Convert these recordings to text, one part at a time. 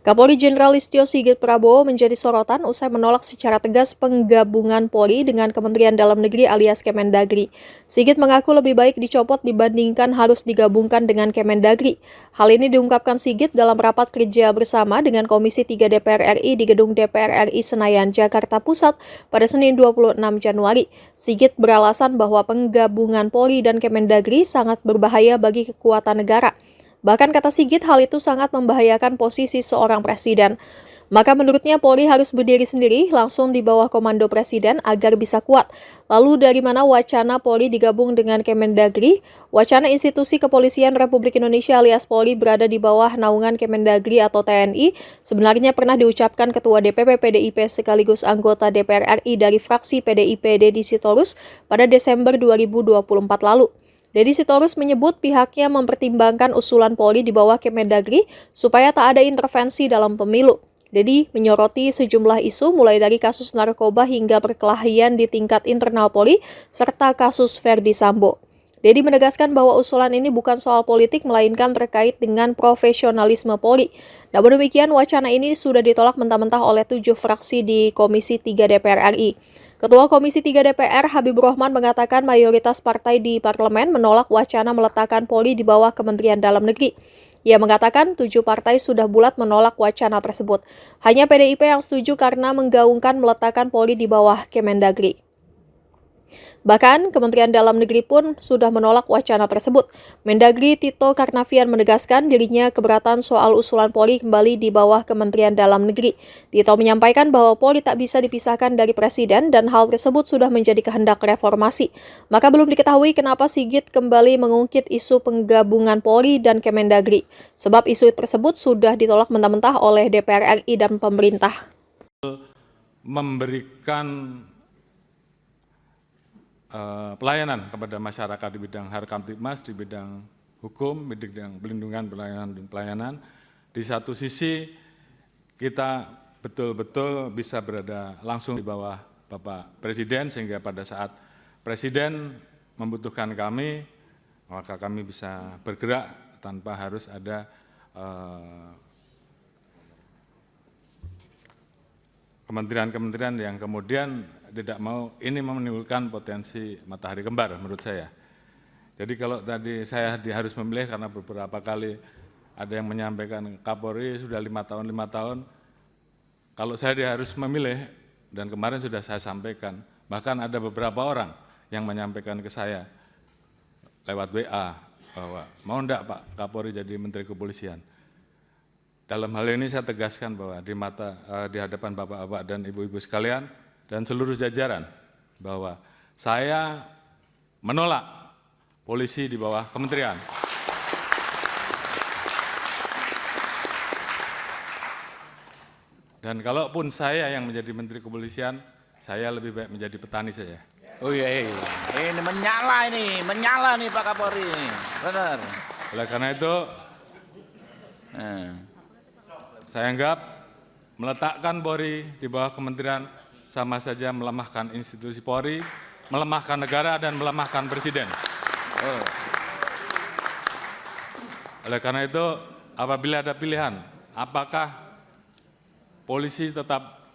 Kapolri Jenderal Listio Sigit Prabowo menjadi sorotan usai menolak secara tegas penggabungan Polri dengan Kementerian Dalam Negeri alias Kemendagri. Sigit mengaku lebih baik dicopot dibandingkan harus digabungkan dengan Kemendagri. Hal ini diungkapkan Sigit dalam rapat kerja bersama dengan Komisi 3 DPR RI di Gedung DPR RI Senayan, Jakarta Pusat pada Senin 26 Januari. Sigit beralasan bahwa penggabungan Polri dan Kemendagri sangat berbahaya bagi kekuatan negara. Bahkan kata Sigit, hal itu sangat membahayakan posisi seorang presiden. Maka menurutnya Polri harus berdiri sendiri langsung di bawah komando presiden agar bisa kuat. Lalu dari mana wacana Polri digabung dengan Kemendagri? Wacana institusi kepolisian Republik Indonesia alias Polri berada di bawah naungan Kemendagri atau TNI sebenarnya pernah diucapkan Ketua DPP PDIP sekaligus anggota DPR RI dari fraksi PDIP Deddy Sitorus pada Desember 2024 lalu. Deddy Sitorus menyebut pihaknya mempertimbangkan usulan Polri di bawah Kemendagri supaya tak ada intervensi dalam pemilu. Deddy menyoroti sejumlah isu mulai dari kasus narkoba hingga perkelahian di tingkat internal Polri serta kasus Verdi Sambo. Deddy menegaskan bahwa usulan ini bukan soal politik melainkan terkait dengan profesionalisme Polri. Namun demikian wacana ini sudah ditolak mentah-mentah oleh 7 fraksi di Komisi 3 DPR RI. Ketua Komisi 3 DPR Habibur Rahman mengatakan mayoritas partai di parlemen menolak wacana meletakkan Polri di bawah Kementerian Dalam Negeri. Ia mengatakan 7 partai sudah bulat menolak wacana tersebut. Hanya PDIP yang setuju karena menggaungkan meletakkan Polri di bawah Kemendagri. Bahkan, Kementerian Dalam Negeri pun sudah menolak wacana tersebut. Mendagri Tito Karnavian menegaskan dirinya keberatan soal usulan Polri kembali di bawah Kementerian Dalam Negeri. Tito menyampaikan bahwa Polri tak bisa dipisahkan dari Presiden dan hal tersebut sudah menjadi kehendak reformasi. Maka belum diketahui kenapa Sigit kembali mengungkit isu penggabungan Polri dan Kemendagri. Sebab isu tersebut sudah ditolak mentah-mentah oleh DPR RI dan pemerintah. Memberikan pelayanan kepada masyarakat di bidang Harkamtibmas, di bidang hukum, di bidang pelindungan, pelayanan dan pelayanan. Di satu sisi kita betul-betul bisa berada langsung di bawah Bapak Presiden sehingga pada saat Presiden membutuhkan kami, maka kami bisa bergerak tanpa harus ada kementerian-kementerian yang kemudian tidak mau, ini menimbulkan potensi matahari kembar menurut saya. Jadi kalau tadi saya harus memilih karena beberapa kali ada yang menyampaikan Kapolri sudah 5 tahun, kalau saya harus memilih, dan kemarin sudah saya sampaikan, bahkan ada beberapa orang yang menyampaikan ke saya lewat WA bahwa mau enggak Pak Kapolri jadi Menteri Kepolisian. Dalam hal ini saya tegaskan bahwa di hadapan Bapak-Bapak dan Ibu-Ibu sekalian dan seluruh jajaran bahwa saya menolak polisi di bawah kementerian. Dan kalaupun saya yang menjadi Menteri Kepolisian, saya lebih baik menjadi petani saja. Oh iya, ini menyala nih Pak Kapolri, benar. Oleh karena itu, saya anggap meletakkan Polri di bawah kementerian sama saja melemahkan institusi Polri, melemahkan negara, dan melemahkan Presiden. Oleh karena itu, apabila ada pilihan, apakah polisi tetap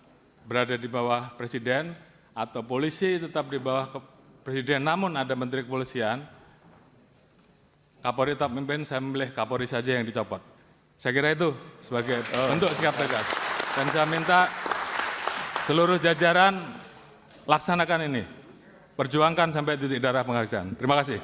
berada di bawah Presiden, atau polisi tetap di bawah Presiden namun ada Menteri Kepolisian, Kapolri tetap memimpin, saya memilih Kapolri saja yang dicopot. Saya kira itu sebagai bentuk sikap tegas. Dan saya minta seluruh jajaran laksanakan ini, perjuangkan sampai titik darah penghabisan. Terima kasih.